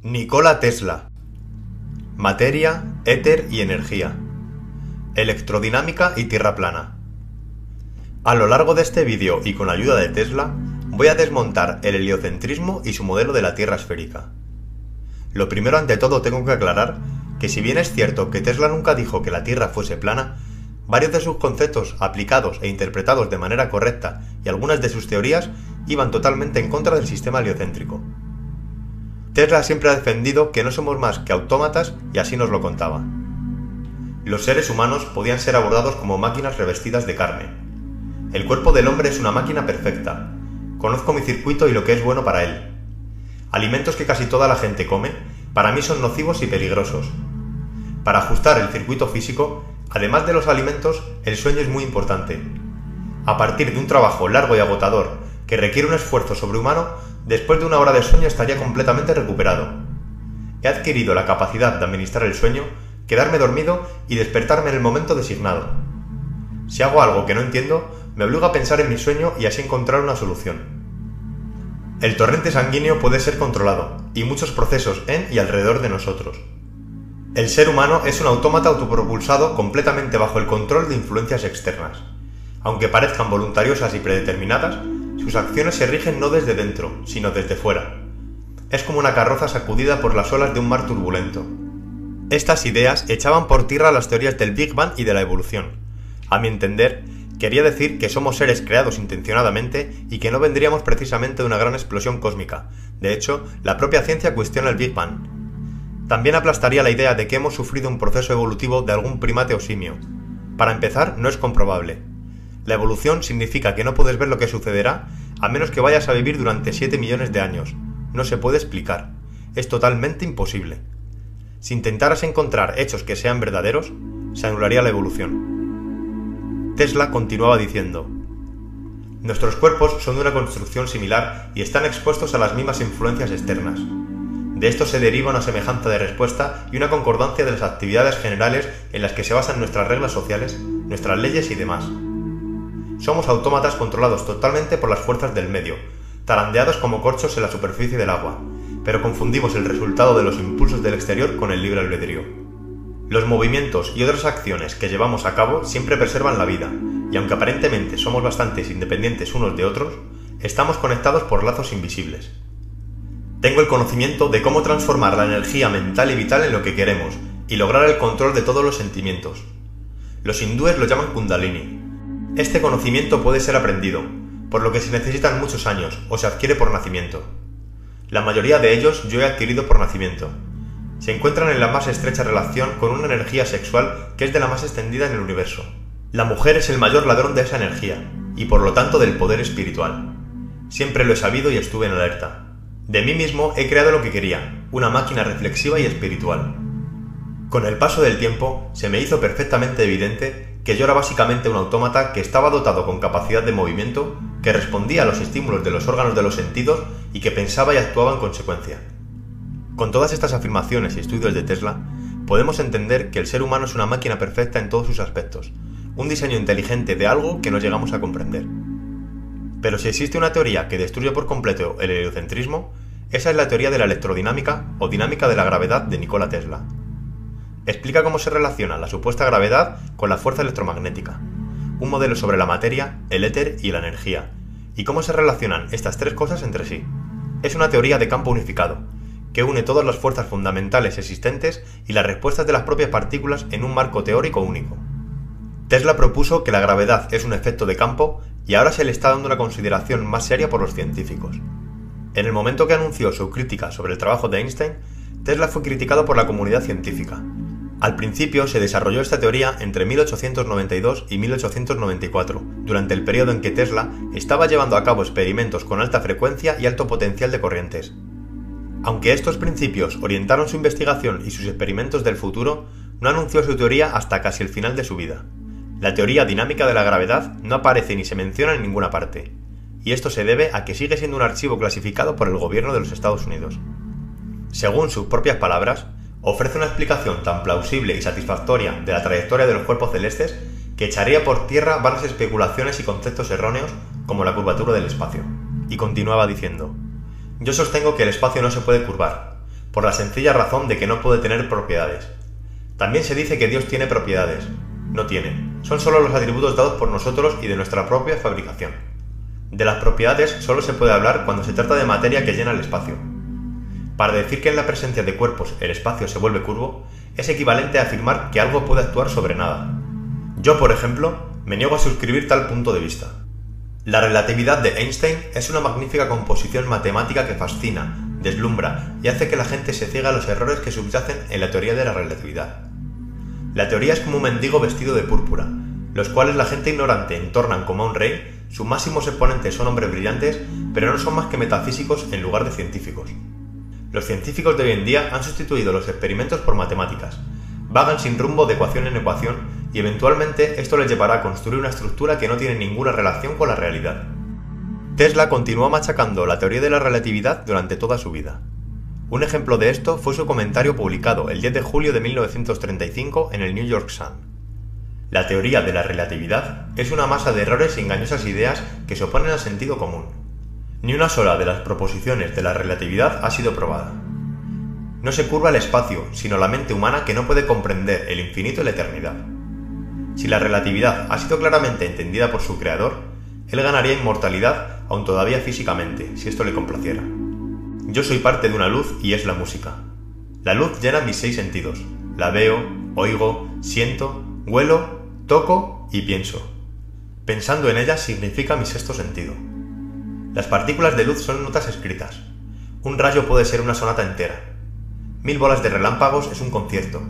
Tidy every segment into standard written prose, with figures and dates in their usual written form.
Nikola Tesla. Materia, éter y energía. Electrodinámica y tierra plana. A lo largo de este vídeo y con la ayuda de Tesla, voy a desmontar el heliocentrismo y su modelo de la Tierra esférica. Lo primero ante todo tengo que aclarar que si bien es cierto que Tesla nunca dijo que la Tierra fuese plana, varios de sus conceptos aplicados e interpretados de manera correcta y algunas de sus teorías iban totalmente en contra del sistema heliocéntrico. Tesla siempre ha defendido que no somos más que autómatas y así nos lo contaba. Los seres humanos podían ser abordados como máquinas revestidas de carne. El cuerpo del hombre es una máquina perfecta. Conozco mi circuito y lo que es bueno para él. Alimentos que casi toda la gente come, para mí son nocivos y peligrosos. Para ajustar el circuito físico, además de los alimentos, el sueño es muy importante. A partir de un trabajo largo y agotador que requiere un esfuerzo sobrehumano, después de una hora de sueño estaría completamente recuperado. He adquirido la capacidad de administrar el sueño, quedarme dormido y despertarme en el momento designado. Si hago algo que no entiendo, me obligo a pensar en mi sueño y así encontrar una solución. El torrente sanguíneo puede ser controlado, y muchos procesos en y alrededor de nosotros. El ser humano es un autómata autopropulsado completamente bajo el control de influencias externas. Aunque parezcan voluntariosas y predeterminadas, sus acciones se rigen no desde dentro, sino desde fuera. Es como una carroza sacudida por las olas de un mar turbulento. Estas ideas echaban por tierra las teorías del Big Bang y de la evolución. A mi entender, quería decir que somos seres creados intencionadamente y que no vendríamos precisamente de una gran explosión cósmica. De hecho, la propia ciencia cuestiona el Big Bang. También aplastaría la idea de que hemos sufrido un proceso evolutivo de algún primate o simio. Para empezar, no es comprobable. La evolución significa que no puedes ver lo que sucederá a menos que vayas a vivir durante 7 millones de años. No se puede explicar. Es totalmente imposible. Si intentaras encontrar hechos que sean verdaderos, se anularía la evolución. Tesla continuaba diciendo: nuestros cuerpos son de una construcción similar y están expuestos a las mismas influencias externas. De esto se deriva una semejanza de respuesta y una concordancia de las actividades generales en las que se basan nuestras reglas sociales, nuestras leyes y demás. Somos autómatas controlados totalmente por las fuerzas del medio, zarandeados como corchos en la superficie del agua, pero confundimos el resultado de los impulsos del exterior con el libre albedrío. Los movimientos y otras acciones que llevamos a cabo siempre preservan la vida, y aunque aparentemente somos bastante independientes unos de otros, estamos conectados por lazos invisibles. Tengo el conocimiento de cómo transformar la energía mental y vital en lo que queremos, y lograr el control de todos los sentimientos. Los hindúes lo llaman Kundalini. Este conocimiento puede ser aprendido, por lo que se necesitan muchos años o se adquiere por nacimiento. La mayoría de ellos yo he adquirido por nacimiento. Se encuentran en la más estrecha relación con una energía sexual que es de la más extendida en el universo. La mujer es el mayor ladrón de esa energía, y por lo tanto del poder espiritual. Siempre lo he sabido y estuve en alerta. De mí mismo he creado lo que quería, una máquina reflexiva y espiritual. Con el paso del tiempo se me hizo perfectamente evidente que yo era básicamente un autómata que estaba dotado con capacidad de movimiento, que respondía a los estímulos de los órganos de los sentidos y que pensaba y actuaba en consecuencia. Con todas estas afirmaciones y estudios de Tesla, podemos entender que el ser humano es una máquina perfecta en todos sus aspectos, un diseño inteligente de algo que no llegamos a comprender. Pero si existe una teoría que destruye por completo el heliocentrismo, esa es la teoría de la electrodinámica o dinámica de la gravedad de Nikola Tesla. Explica cómo se relaciona la supuesta gravedad con la fuerza electromagnética, un modelo sobre la materia, el éter y la energía, y cómo se relacionan estas tres cosas entre sí. Es una teoría de campo unificado, que une todas las fuerzas fundamentales existentes y las respuestas de las propias partículas en un marco teórico único. Tesla propuso que la gravedad es un efecto de campo y ahora se le está dando una consideración más seria por los científicos. En el momento que anunció su crítica sobre el trabajo de Einstein, Tesla fue criticado por la comunidad científica. Al principio se desarrolló esta teoría entre 1892 y 1894, durante el periodo en que Tesla estaba llevando a cabo experimentos con alta frecuencia y alto potencial de corrientes. Aunque estos principios orientaron su investigación y sus experimentos del futuro, no anunció su teoría hasta casi el final de su vida. La teoría dinámica de la gravedad no aparece ni se menciona en ninguna parte, y esto se debe a que sigue siendo un archivo clasificado por el gobierno de los Estados Unidos. Según sus propias palabras, ofrece una explicación tan plausible y satisfactoria de la trayectoria de los cuerpos celestes que echaría por tierra vanas especulaciones y conceptos erróneos como la curvatura del espacio. Y continuaba diciendo: yo sostengo que el espacio no se puede curvar, por la sencilla razón de que no puede tener propiedades. También se dice que Dios tiene propiedades. No tiene, son solo los atributos dados por nosotros y de nuestra propia fabricación. De las propiedades solo se puede hablar cuando se trata de materia que llena el espacio. Para decir que en la presencia de cuerpos el espacio se vuelve curvo, es equivalente a afirmar que algo puede actuar sobre nada. Yo, por ejemplo, me niego a suscribir tal punto de vista. La relatividad de Einstein es una magnífica composición matemática que fascina, deslumbra y hace que la gente se ciegue a los errores que subyacen en la teoría de la relatividad. La teoría es como un mendigo vestido de púrpura, los cuales la gente ignorante entornan como a un rey. Sus máximos exponentes son hombres brillantes, pero no son más que metafísicos en lugar de científicos. Los científicos de hoy en día han sustituido los experimentos por matemáticas, vagan sin rumbo de ecuación en ecuación y eventualmente esto les llevará a construir una estructura que no tiene ninguna relación con la realidad. Tesla continuó machacando la teoría de la relatividad durante toda su vida. Un ejemplo de esto fue su comentario publicado el 10 de julio de 1935 en el New York Sun. La teoría de la relatividad es una masa de errores y engañosas ideas que se oponen al sentido común. Ni una sola de las proposiciones de la relatividad ha sido probada. No se curva el espacio, sino la mente humana que no puede comprender el infinito y la eternidad. Si la relatividad ha sido claramente entendida por su creador, él ganaría inmortalidad, aun todavía físicamente, si esto le complaciera. Yo soy parte de una luz y es la música. La luz llena mis 6 sentidos. La veo, oigo, siento, huelo, toco y pienso. Pensando en ella significa mi 6º sentido. Las partículas de luz son notas escritas. Un rayo puede ser una sonata entera. 1000 bolas de relámpagos es un concierto.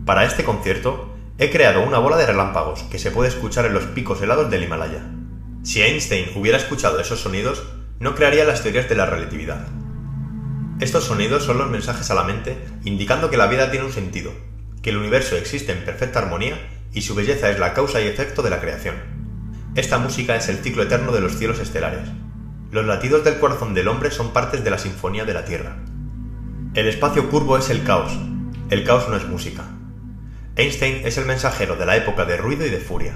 Para este concierto, he creado una bola de relámpagos que se puede escuchar en los picos helados del Himalaya. Si Einstein hubiera escuchado esos sonidos, no crearía las teorías de la relatividad. Estos sonidos son los mensajes a la mente indicando que la vida tiene un sentido, que el universo existe en perfecta armonía y su belleza es la causa y efecto de la creación. Esta música es el ciclo eterno de los cielos estelares. Los latidos del corazón del hombre son partes de la sinfonía de la Tierra. El espacio curvo es el caos no es música. Einstein es el mensajero de la época de ruido y de furia.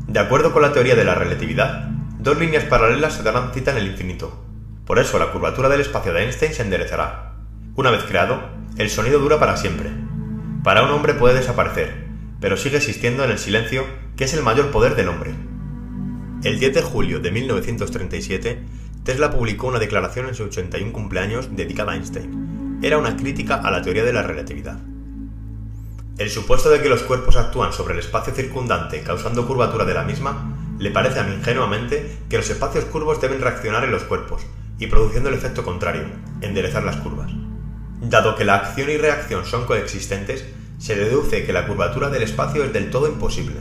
De acuerdo con la teoría de la relatividad, 2 líneas paralelas se darán cita en el infinito. Por eso la curvatura del espacio de Einstein se enderezará. Una vez creado, el sonido dura para siempre. Para un hombre puede desaparecer, pero sigue existiendo en el silencio, que es el mayor poder del hombre. El 10 de julio de 1937, Tesla publicó una declaración en su 81 cumpleaños dedicada a Einstein. Era una crítica a la teoría de la relatividad. El supuesto de que los cuerpos actúan sobre el espacio circundante causando curvatura de la misma, le parece a mí ingenuamente que los espacios curvos deben reaccionar en los cuerpos y produciendo el efecto contrario, enderezar las curvas. Dado que la acción y reacción son coexistentes, se deduce que la curvatura del espacio es del todo imposible.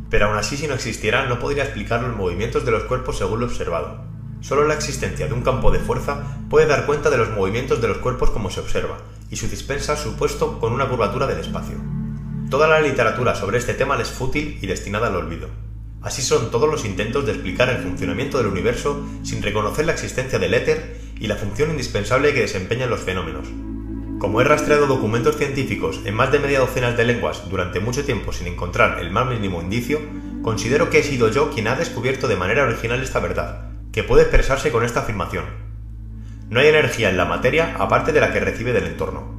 Pero aún así, si no existiera, no podría explicar los movimientos de los cuerpos según lo observado. Solo la existencia de un campo de fuerza puede dar cuenta de los movimientos de los cuerpos como se observa, y su dispensa supuesto con una curvatura del espacio. Toda la literatura sobre este tema le es fútil y destinada al olvido. Así son todos los intentos de explicar el funcionamiento del universo sin reconocer la existencia del éter y la función indispensable que desempeñan los fenómenos. Como he rastreado documentos científicos en más de media docena de lenguas durante mucho tiempo sin encontrar el más mínimo indicio, considero que he sido yo quien ha descubierto de manera original esta verdad, que puede expresarse con esta afirmación. No hay energía en la materia aparte de la que recibe del entorno.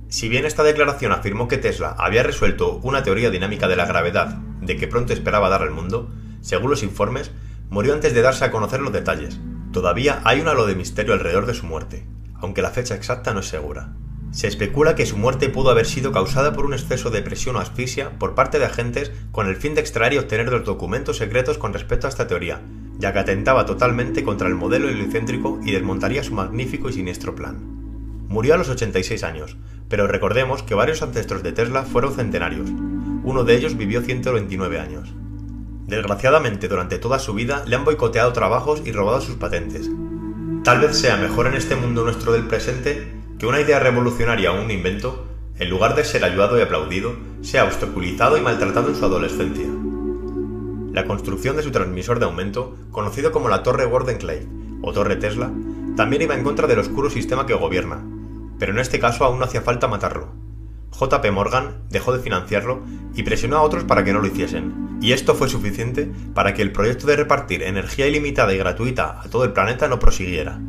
Si bien esta declaración afirmó que Tesla había resuelto una teoría dinámica de la gravedad de que pronto esperaba dar al mundo, según los informes, murió antes de darse a conocer los detalles. Todavía hay un halo de misterio alrededor de su muerte, aunque la fecha exacta no es segura. Se especula que su muerte pudo haber sido causada por un exceso de presión o asfixia por parte de agentes con el fin de extraer y obtener los documentos secretos con respecto a esta teoría, ya que atentaba totalmente contra el modelo heliocéntrico y desmontaría su magnífico y siniestro plan. Murió a los 86 años, pero recordemos que varios ancestros de Tesla fueron centenarios. Uno de ellos vivió 129 años. Desgraciadamente, durante toda su vida le han boicoteado trabajos y robado sus patentes. Tal vez sea mejor en este mundo nuestro del presente que una idea revolucionaria o un invento, en lugar de ser ayudado y aplaudido, sea obstaculizado y maltratado en su adolescencia. La construcción de su transmisor de aumento, conocido como la Torre Wardenclyffe o Torre Tesla, también iba en contra del oscuro sistema que gobierna, pero en este caso aún no hacía falta matarlo. JP Morgan dejó de financiarlo y presionó a otros para que no lo hiciesen, y esto fue suficiente para que el proyecto de repartir energía ilimitada y gratuita a todo el planeta no prosiguiera.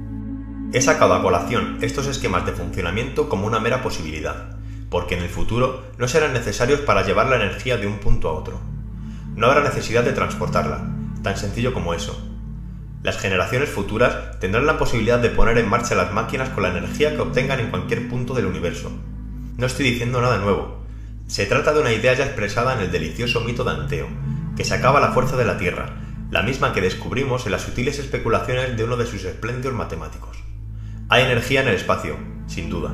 He sacado a colación estos esquemas de funcionamiento como una mera posibilidad, porque en el futuro no serán necesarios para llevar la energía de un punto a otro. No habrá necesidad de transportarla, tan sencillo como eso. Las generaciones futuras tendrán la posibilidad de poner en marcha las máquinas con la energía que obtengan en cualquier punto del universo. No estoy diciendo nada nuevo. Se trata de una idea ya expresada en el delicioso mito de Anteo, que se acaba la fuerza de la Tierra, la misma que descubrimos en las sutiles especulaciones de uno de sus espléndidos matemáticos. Hay energía en el espacio, sin duda.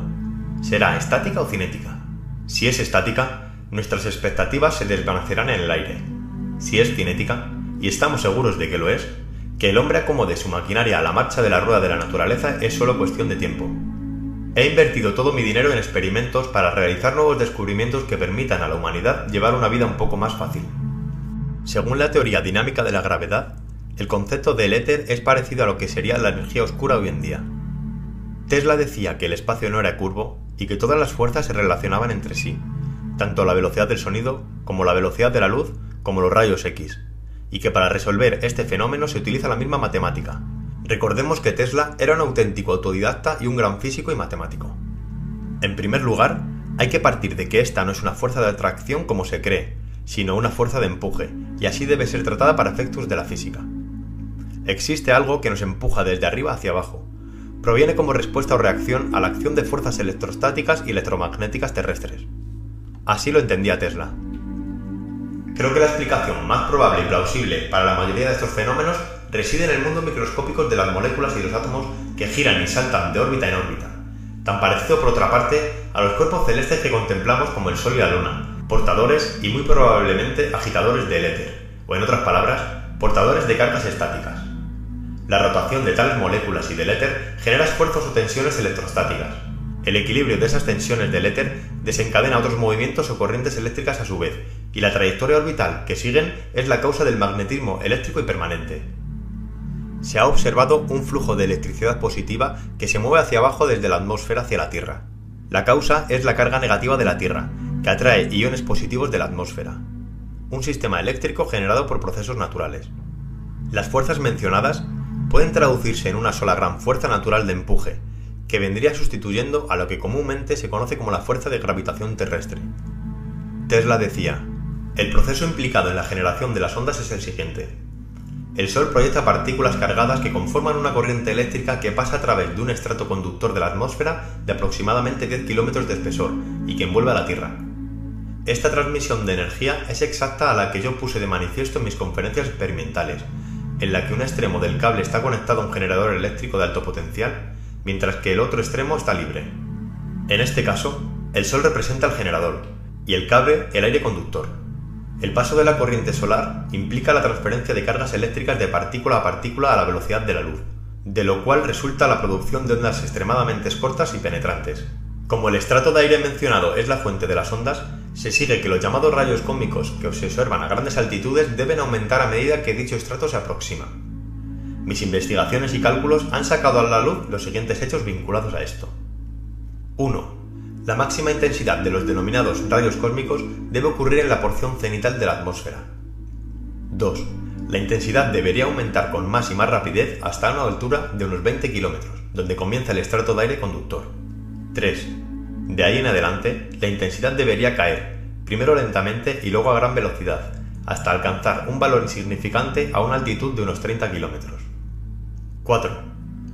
¿Será estática o cinética? Si es estática, nuestras expectativas se desvanecerán en el aire. Si es cinética, y estamos seguros de que lo es, que el hombre acomode su maquinaria a la marcha de la rueda de la naturaleza es solo cuestión de tiempo. He invertido todo mi dinero en experimentos para realizar nuevos descubrimientos que permitan a la humanidad llevar una vida un poco más fácil. Según la teoría dinámica de la gravedad, el concepto del éter es parecido a lo que sería la energía oscura hoy en día. Tesla decía que el espacio no era curvo y que todas las fuerzas se relacionaban entre sí, tanto la velocidad del sonido como la velocidad de la luz como los rayos X, y que para resolver este fenómeno se utiliza la misma matemática. Recordemos que Tesla era un auténtico autodidacta y un gran físico y matemático. En primer lugar, hay que partir de que esta no es una fuerza de atracción como se cree, sino una fuerza de empuje, y así debe ser tratada para efectos de la física. Existe algo que nos empuja desde arriba hacia abajo. Proviene como respuesta o reacción a la acción de fuerzas electrostáticas y electromagnéticas terrestres. Así lo entendía Tesla. Creo que la explicación más probable y plausible para la mayoría de estos fenómenos reside en el mundo microscópico de las moléculas y los átomos que giran y saltan de órbita en órbita, tan parecido por otra parte a los cuerpos celestes que contemplamos como el Sol y la Luna, portadores y muy probablemente agitadores del éter, o en otras palabras, portadores de cargas estáticas. La rotación de tales moléculas y del éter genera esfuerzos o tensiones electrostáticas. El equilibrio de esas tensiones del éter desencadena otros movimientos o corrientes eléctricas a su vez, y la trayectoria orbital que siguen es la causa del magnetismo eléctrico y permanente. Se ha observado un flujo de electricidad positiva que se mueve hacia abajo desde la atmósfera hacia la Tierra. La causa es la carga negativa de la Tierra, que atrae iones positivos de la atmósfera. Un sistema eléctrico generado por procesos naturales. Las fuerzas mencionadas pueden traducirse en una sola gran fuerza natural de empuje, que vendría sustituyendo a lo que comúnmente se conoce como la fuerza de gravitación terrestre. Tesla decía: el proceso implicado en la generación de las ondas es el siguiente. El Sol proyecta partículas cargadas que conforman una corriente eléctrica que pasa a través de un estrato conductor de la atmósfera de aproximadamente 10 kilómetros de espesor y que envuelve a la Tierra. Esta transmisión de energía es exacta a la que yo puse de manifiesto en mis conferencias experimentales, en la que un extremo del cable está conectado a un generador eléctrico de alto potencial, mientras que el otro extremo está libre. En este caso, el Sol representa el generador y el cable el aire conductor. El paso de la corriente solar implica la transferencia de cargas eléctricas de partícula a partícula a la velocidad de la luz, de lo cual resulta la producción de ondas extremadamente cortas y penetrantes. Como el estrato de aire mencionado es la fuente de las ondas, se sigue que los llamados rayos cósmicos que se observan a grandes altitudes deben aumentar a medida que dicho estrato se aproxima. Mis investigaciones y cálculos han sacado a la luz los siguientes hechos vinculados a esto. 1. La máxima intensidad de los denominados rayos cósmicos debe ocurrir en la porción cenital de la atmósfera. 2. La intensidad debería aumentar con más y más rapidez hasta una altura de unos 20 kilómetros, donde comienza el estrato de aire conductor. 3. De ahí en adelante, la intensidad debería caer, primero lentamente y luego a gran velocidad, hasta alcanzar un valor insignificante a una altitud de unos 30 kilómetros. 4.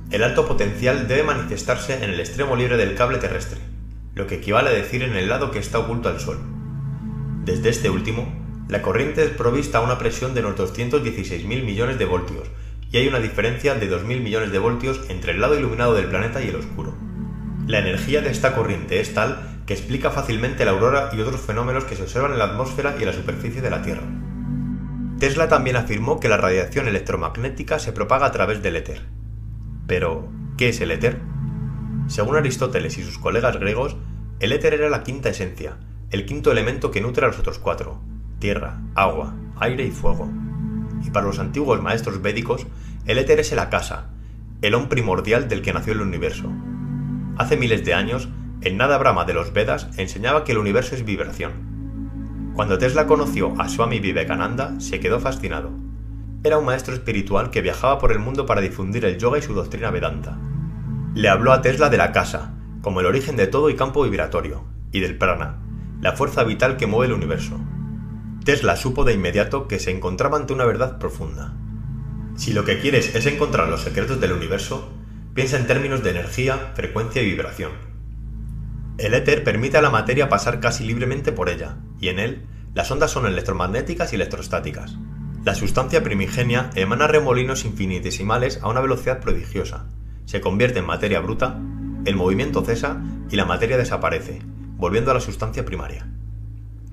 El alto potencial debe manifestarse en el extremo libre del cable terrestre, lo que equivale a decir en el lado que está oculto al Sol. Desde este último, la corriente es provista a una presión de unos 216.000 millones de voltios, y hay una diferencia de 2.000 millones de voltios entre el lado iluminado del planeta y el oscuro. La energía de esta corriente es tal que explica fácilmente la aurora y otros fenómenos que se observan en la atmósfera y en la superficie de la Tierra. Tesla también afirmó que la radiación electromagnética se propaga a través del éter. Pero, ¿qué es el éter? Según Aristóteles y sus colegas griegos, el éter era la quinta esencia, el quinto elemento que nutre a los otros cuatro: tierra, agua, aire y fuego. Y para los antiguos maestros védicos, el éter es el akasa, el on primordial del que nació el universo. Hace miles de años, el Nada Brahma de los Vedas enseñaba que el universo es vibración. Cuando Tesla conoció a Swami Vivekananda, se quedó fascinado. Era un maestro espiritual que viajaba por el mundo para difundir el yoga y su doctrina Vedanta. Le habló a Tesla de la casa, como el origen de todo y campo vibratorio, y del prana, la fuerza vital que mueve el universo. Tesla supo de inmediato que se encontraba ante una verdad profunda. Si lo que quieres es encontrar los secretos del universo, piensa en términos de energía, frecuencia y vibración. El éter permite a la materia pasar casi libremente por ella, y en él, las ondas son electromagnéticas y electrostáticas. La sustancia primigenia emana remolinos infinitesimales a una velocidad prodigiosa, se convierte en materia bruta, el movimiento cesa y la materia desaparece, volviendo a la sustancia primaria.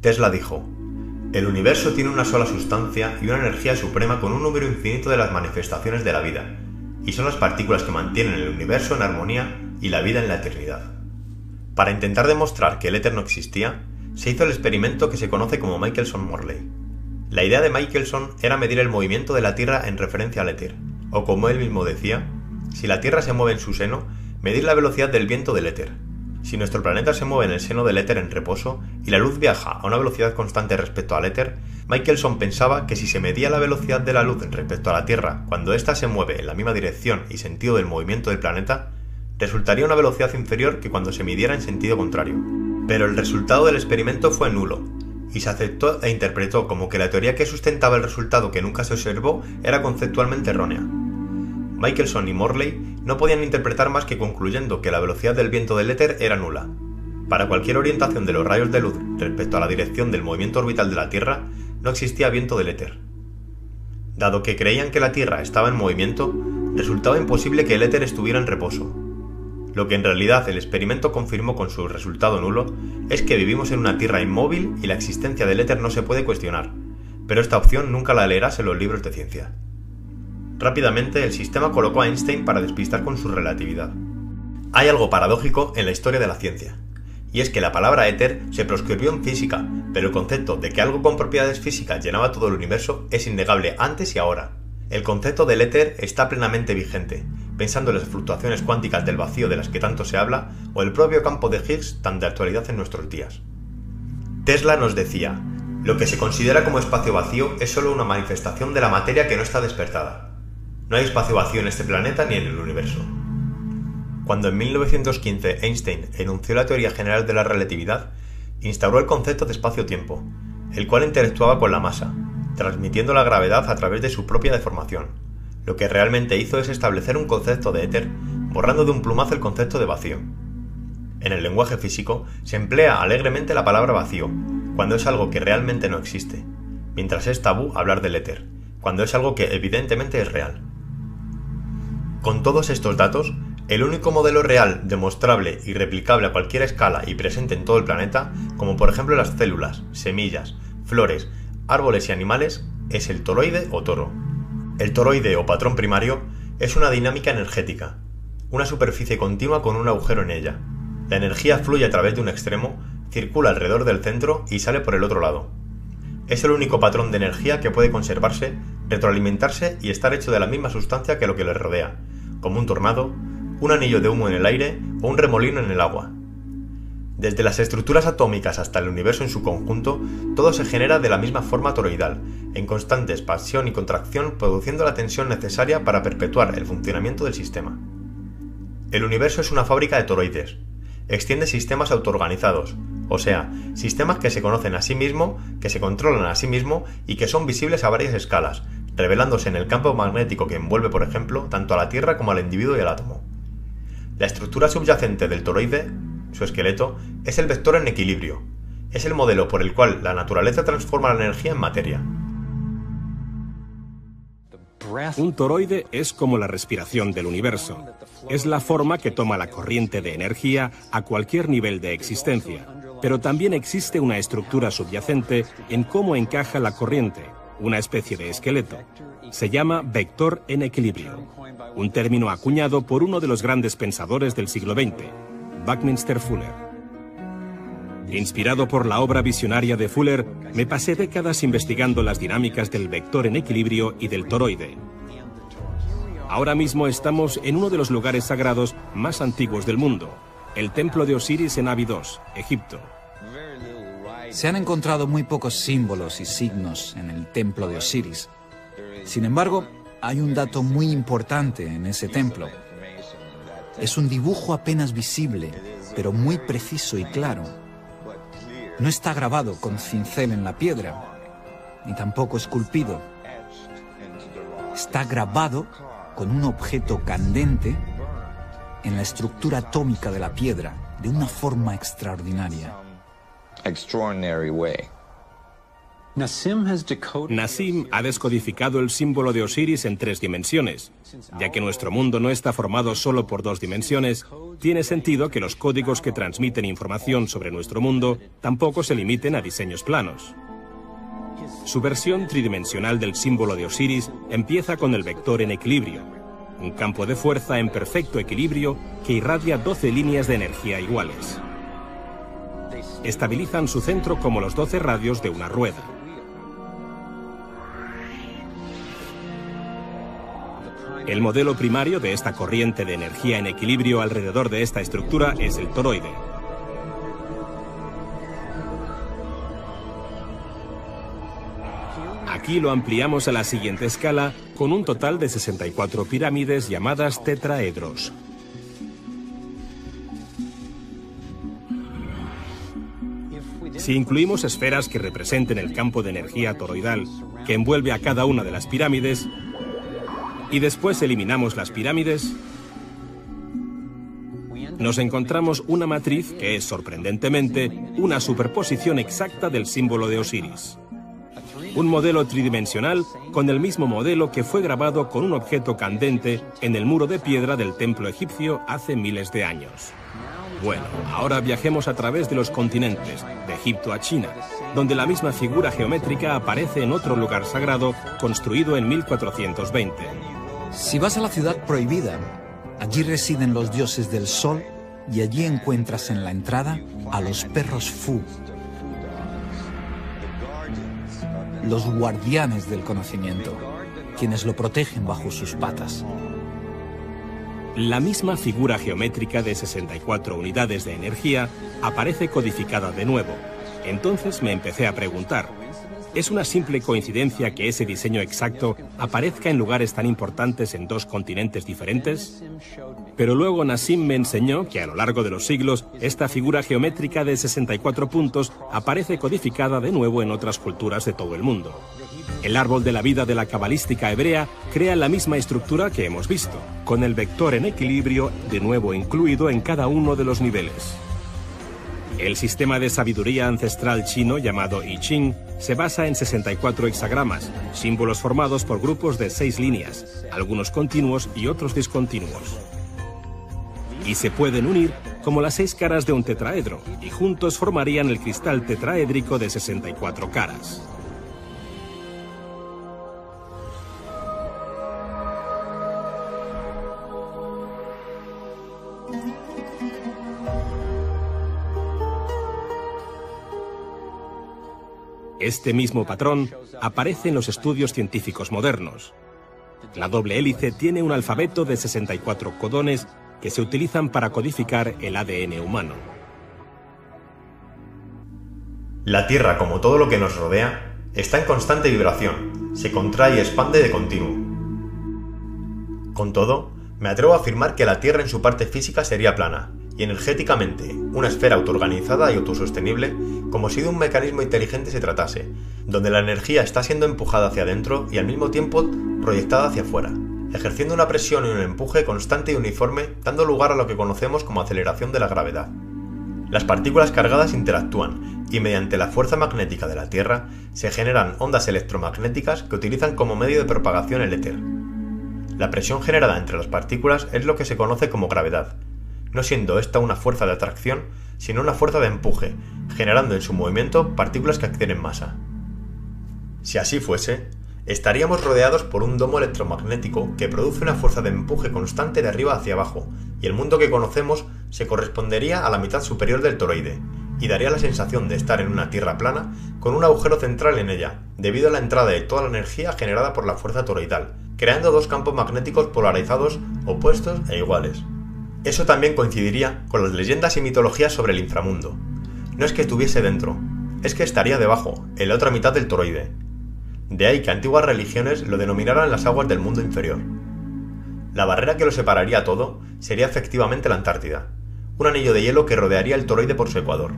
Tesla dijo: el universo tiene una sola sustancia y una energía suprema con un número infinito de las manifestaciones de la vida, y son las partículas que mantienen el universo en armonía y la vida en la eternidad. Para intentar demostrar que el éter no existía, se hizo el experimento que se conoce como Michelson-Morley. La idea de Michelson era medir el movimiento de la Tierra en referencia al éter, o como él mismo decía, si la Tierra se mueve en su seno, medir la velocidad del viento del éter. Si nuestro planeta se mueve en el seno del éter en reposo y la luz viaja a una velocidad constante respecto al éter, Michelson pensaba que si se medía la velocidad de la luz respecto a la Tierra cuando ésta se mueve en la misma dirección y sentido del movimiento del planeta, resultaría una velocidad inferior que cuando se midiera en sentido contrario. Pero el resultado del experimento fue nulo, y se aceptó e interpretó como que la teoría que sustentaba el resultado que nunca se observó era conceptualmente errónea. Michelson y Morley no podían interpretar más que concluyendo que la velocidad del viento del éter era nula. Para cualquier orientación de los rayos de luz respecto a la dirección del movimiento orbital de la Tierra, no existía viento del éter. Dado que creían que la Tierra estaba en movimiento, resultaba imposible que el éter estuviera en reposo. Lo que en realidad el experimento confirmó con su resultado nulo es que vivimos en una Tierra inmóvil y la existencia del éter no se puede cuestionar, pero esta opción nunca la leerás en los libros de ciencia. Rápidamente, el sistema colocó a Einstein para despistar con su relatividad. Hay algo paradójico en la historia de la ciencia, y es que la palabra éter se proscribió en física, pero el concepto de que algo con propiedades físicas llenaba todo el universo es innegable antes y ahora. El concepto del éter está plenamente vigente, pensando en las fluctuaciones cuánticas del vacío de las que tanto se habla, o el propio campo de Higgs tan de actualidad en nuestros días. Tesla nos decía: lo que se considera como espacio vacío es solo una manifestación de la materia que no está despertada. No hay espacio vacío en este planeta ni en el universo. Cuando en 1915 Einstein enunció la teoría general de la relatividad, instauró el concepto de espacio-tiempo, el cual interactuaba con la masa, transmitiendo la gravedad a través de su propia deformación. Lo que realmente hizo es establecer un concepto de éter, borrando de un plumazo el concepto de vacío. En el lenguaje físico se emplea alegremente la palabra vacío, cuando es algo que realmente no existe, mientras es tabú hablar del éter, cuando es algo que evidentemente es real. Con todos estos datos, el único modelo real, demostrable y replicable a cualquier escala y presente en todo el planeta, como por ejemplo las células, semillas, flores, árboles y animales, es el toroide o toro. El toroide o patrón primario es una dinámica energética, una superficie continua con un agujero en ella. La energía fluye a través de un extremo, circula alrededor del centro y sale por el otro lado. Es el único patrón de energía que puede conservarse, retroalimentarse y estar hecho de la misma sustancia que lo que le rodea, como un tornado, un anillo de humo en el aire o un remolino en el agua. Desde las estructuras atómicas hasta el universo en su conjunto, todo se genera de la misma forma toroidal, en constante expansión y contracción, produciendo la tensión necesaria para perpetuar el funcionamiento del sistema. El universo es una fábrica de toroides. Extiende sistemas autoorganizados, o sea, sistemas que se conocen a sí mismo, que se controlan a sí mismo y que son visibles a varias escalas, revelándose en el campo magnético que envuelve, por ejemplo, tanto a la Tierra como al individuo y al átomo. La estructura subyacente del toroide, su esqueleto, es el vector en equilibrio. Es el modelo por el cual la naturaleza transforma la energía en materia. Un toroide es como la respiración del universo. Es la forma que toma la corriente de energía a cualquier nivel de existencia. Pero también existe una estructura subyacente en cómo encaja la corriente, una especie de esqueleto. Se llama vector en equilibrio, un término acuñado por uno de los grandes pensadores del siglo XX, Buckminster Fuller. Inspirado por la obra visionaria de Fuller, me pasé décadas investigando las dinámicas del vector en equilibrio y del toroide. Ahora mismo estamos en uno de los lugares sagrados más antiguos del mundo, el templo de Osiris en Abidos, Egipto. Se han encontrado muy pocos símbolos y signos en el templo de Osiris. Sin embargo, hay un dato muy importante en ese templo. Es un dibujo apenas visible, pero muy preciso y claro. No está grabado con cincel en la piedra, ni tampoco esculpido. Está grabado con un objeto candente en la estructura atómica de la piedra, de una forma extraordinaria. Nassim ha descodificado el símbolo de Osiris en 3 dimensiones. Ya que nuestro mundo no está formado solo por 2 dimensiones, tiene sentido que los códigos que transmiten información sobre nuestro mundo tampoco se limiten a diseños planos. Su versión tridimensional del símbolo de Osiris empieza con el vector en equilibrio, un campo de fuerza en perfecto equilibrio que irradia 12 líneas de energía iguales. Estabilizan su centro como los 12 radios de una rueda. El modelo primario de esta corriente de energía en equilibrio alrededor de esta estructura es el toroide. Aquí lo ampliamos a la siguiente escala con un total de 64 pirámides llamadas tetraedros. Si incluimos esferas que representen el campo de energía toroidal que envuelve a cada una de las pirámides, y después eliminamos las pirámides, nos encontramos una matriz que es, sorprendentemente, una superposición exacta del símbolo de Osiris. Un modelo tridimensional con el mismo modelo que fue grabado con un objeto candente en el muro de piedra del templo egipcio hace miles de años. Bueno, ahora viajemos a través de los continentes, de Egipto a China, donde la misma figura geométrica aparece en otro lugar sagrado construido en 1420. Si vas a la ciudad prohibida, allí residen los dioses del sol y allí encuentras en la entrada a los perros Fu, los guardianes del conocimiento, quienes lo protegen bajo sus patas. La misma figura geométrica de 64 unidades de energía aparece codificada de nuevo. Entonces me empecé a preguntar, ¿es una simple coincidencia que ese diseño exacto aparezca en lugares tan importantes en 2 continentes diferentes? Pero luego Nassim me enseñó que a lo largo de los siglos esta figura geométrica de 64 puntos aparece codificada de nuevo en otras culturas de todo el mundo. El árbol de la vida de la cabalística hebrea crea la misma estructura que hemos visto, con el vector en equilibrio de nuevo incluido en cada uno de los niveles. El sistema de sabiduría ancestral chino llamado I Ching se basa en 64 hexagramas, símbolos formados por grupos de 6 líneas, algunos continuos y otros discontinuos. Y se pueden unir como las 6 caras de un tetraedro, y juntos formarían el cristal tetraédrico de 64 caras. Este mismo patrón aparece en los estudios científicos modernos. La doble hélice tiene un alfabeto de 64 codones que se utilizan para codificar el ADN humano. La Tierra, como todo lo que nos rodea, está en constante vibración, se contrae y expande de continuo. Con todo, me atrevo a afirmar que la Tierra en su parte física sería plana, y energéticamente una esfera autoorganizada y autosostenible, como si de un mecanismo inteligente se tratase, donde la energía está siendo empujada hacia adentro y al mismo tiempo proyectada hacia afuera, ejerciendo una presión y un empuje constante y uniforme, dando lugar a lo que conocemos como aceleración de la gravedad. Las partículas cargadas interactúan y mediante la fuerza magnética de la Tierra se generan ondas electromagnéticas que utilizan como medio de propagación el éter. La presión generada entre las partículas es lo que se conoce como gravedad, no siendo esta una fuerza de atracción, sino una fuerza de empuje, generando en su movimiento partículas que adquieren masa. Si así fuese, estaríamos rodeados por un domo electromagnético que produce una fuerza de empuje constante de arriba hacia abajo, y el mundo que conocemos se correspondería a la mitad superior del toroide, y daría la sensación de estar en una Tierra plana con un agujero central en ella, debido a la entrada de toda la energía generada por la fuerza toroidal, creando 2 campos magnéticos polarizados, opuestos e iguales. Eso también coincidiría con las leyendas y mitologías sobre el inframundo. No es que estuviese dentro, es que estaría debajo, en la otra mitad del toroide. De ahí que antiguas religiones lo denominaran las aguas del mundo inferior. La barrera que lo separaría todo sería efectivamente la Antártida, un anillo de hielo que rodearía el toroide por su ecuador.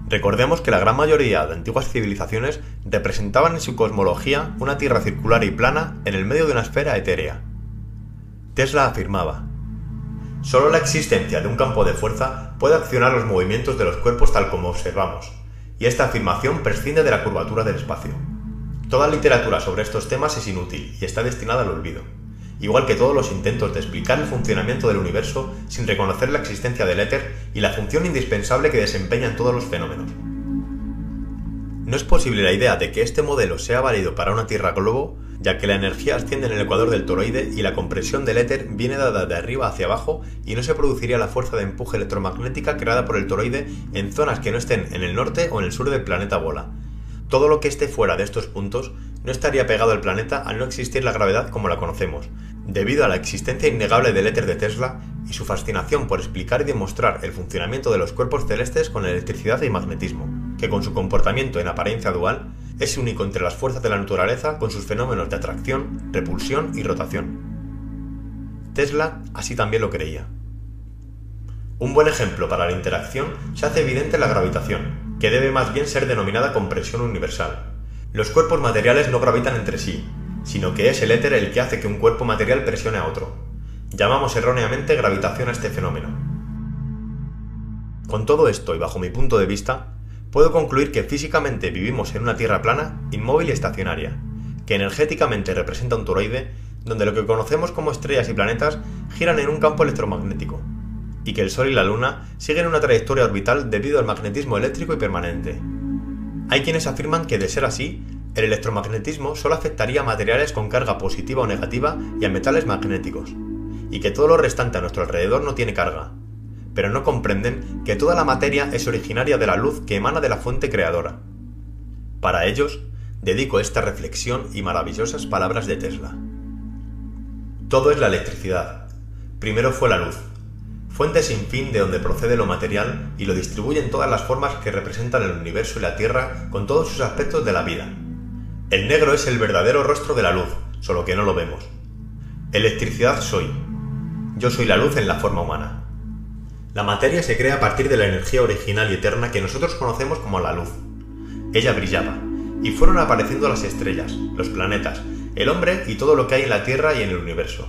Recordemos que la gran mayoría de antiguas civilizaciones representaban en su cosmología una Tierra circular y plana en el medio de una esfera etérea. Tesla afirmaba: solo la existencia de un campo de fuerza puede accionar los movimientos de los cuerpos tal como observamos, y esta afirmación prescinde de la curvatura del espacio. Toda literatura sobre estos temas es inútil y está destinada al olvido, igual que todos los intentos de explicar el funcionamiento del universo sin reconocer la existencia del éter y la función indispensable que desempeña en todos los fenómenos. No es posible la idea de que este modelo sea válido para una Tierra globo, ya que la energía asciende en el ecuador del toroide y la compresión del éter viene dada de arriba hacia abajo y no se produciría la fuerza de empuje electromagnética creada por el toroide en zonas que no estén en el norte o en el sur del planeta bola. Todo lo que esté fuera de estos puntos no estaría pegado al planeta al no existir la gravedad como la conocemos, debido a la existencia innegable del éter de Tesla y su fascinación por explicar y demostrar el funcionamiento de los cuerpos celestes con electricidad y magnetismo, que con su comportamiento en apariencia dual es único entre las fuerzas de la naturaleza con sus fenómenos de atracción, repulsión y rotación. Tesla así también lo creía. Un buen ejemplo para la interacción se hace evidente en la gravitación, que debe más bien ser denominada compresión universal. Los cuerpos materiales no gravitan entre sí, sino que es el éter el que hace que un cuerpo material presione a otro. Llamamos erróneamente gravitación a este fenómeno. Con todo esto y bajo mi punto de vista, puedo concluir que físicamente vivimos en una Tierra plana, inmóvil y estacionaria, que energéticamente representa un toroide, donde lo que conocemos como estrellas y planetas giran en un campo electromagnético, y que el Sol y la Luna siguen una trayectoria orbital debido al magnetismo eléctrico y permanente. Hay quienes afirman que, de ser así, el electromagnetismo solo afectaría a materiales con carga positiva o negativa y a metales magnéticos, y que todo lo restante a nuestro alrededor no tiene carga, pero no comprenden que toda la materia es originaria de la luz que emana de la fuente creadora. Para ellos, dedico esta reflexión y maravillosas palabras de Tesla. Todo es la electricidad. Primero fue la luz, fuente sin fin de donde procede lo material y lo distribuye en todas las formas que representan el universo y la Tierra con todos sus aspectos de la vida. El negro es el verdadero rostro de la luz, solo que no lo vemos. Electricidad soy. Yo soy la luz en la forma humana. La materia se crea a partir de la energía original y eterna que nosotros conocemos como la luz. Ella brillaba, y fueron apareciendo las estrellas, los planetas, el hombre y todo lo que hay en la Tierra y en el universo.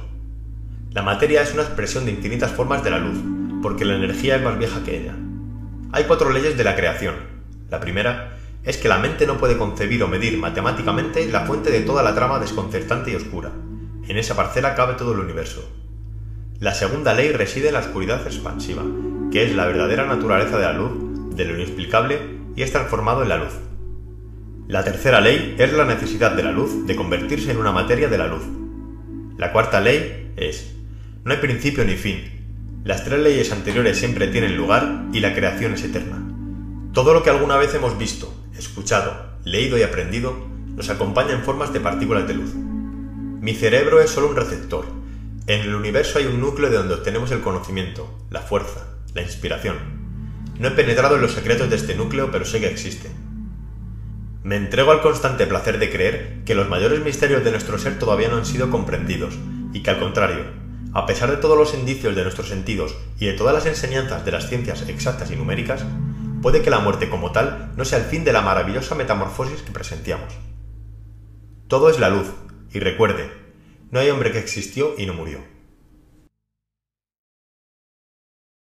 La materia es una expresión de infinitas formas de la luz, porque la energía es más vieja que ella. Hay 4 leyes de la creación. La primera es que la mente no puede concebir o medir matemáticamente la fuente de toda la trama desconcertante y oscura. En esa parcela cabe todo el universo. La segunda ley reside en la oscuridad expansiva, que es la verdadera naturaleza de la luz, de lo inexplicable, y es transformado en la luz. La tercera ley es la necesidad de la luz de convertirse en una materia de la luz. La cuarta ley es: no hay principio ni fin. Las 3 leyes anteriores siempre tienen lugar y la creación es eterna. Todo lo que alguna vez hemos visto, escuchado, leído y aprendido nos acompaña en formas de partículas de luz. Mi cerebro es solo un receptor. En el universo hay un núcleo de donde obtenemos el conocimiento, la fuerza, la inspiración. No he penetrado en los secretos de este núcleo, pero sé que existe. Me entrego al constante placer de creer que los mayores misterios de nuestro ser todavía no han sido comprendidos, y que al contrario, a pesar de todos los indicios de nuestros sentidos y de todas las enseñanzas de las ciencias exactas y numéricas, puede que la muerte como tal no sea el fin de la maravillosa metamorfosis que presenciamos. Todo es la luz, y recuerde, no hay hombre que existió y no murió.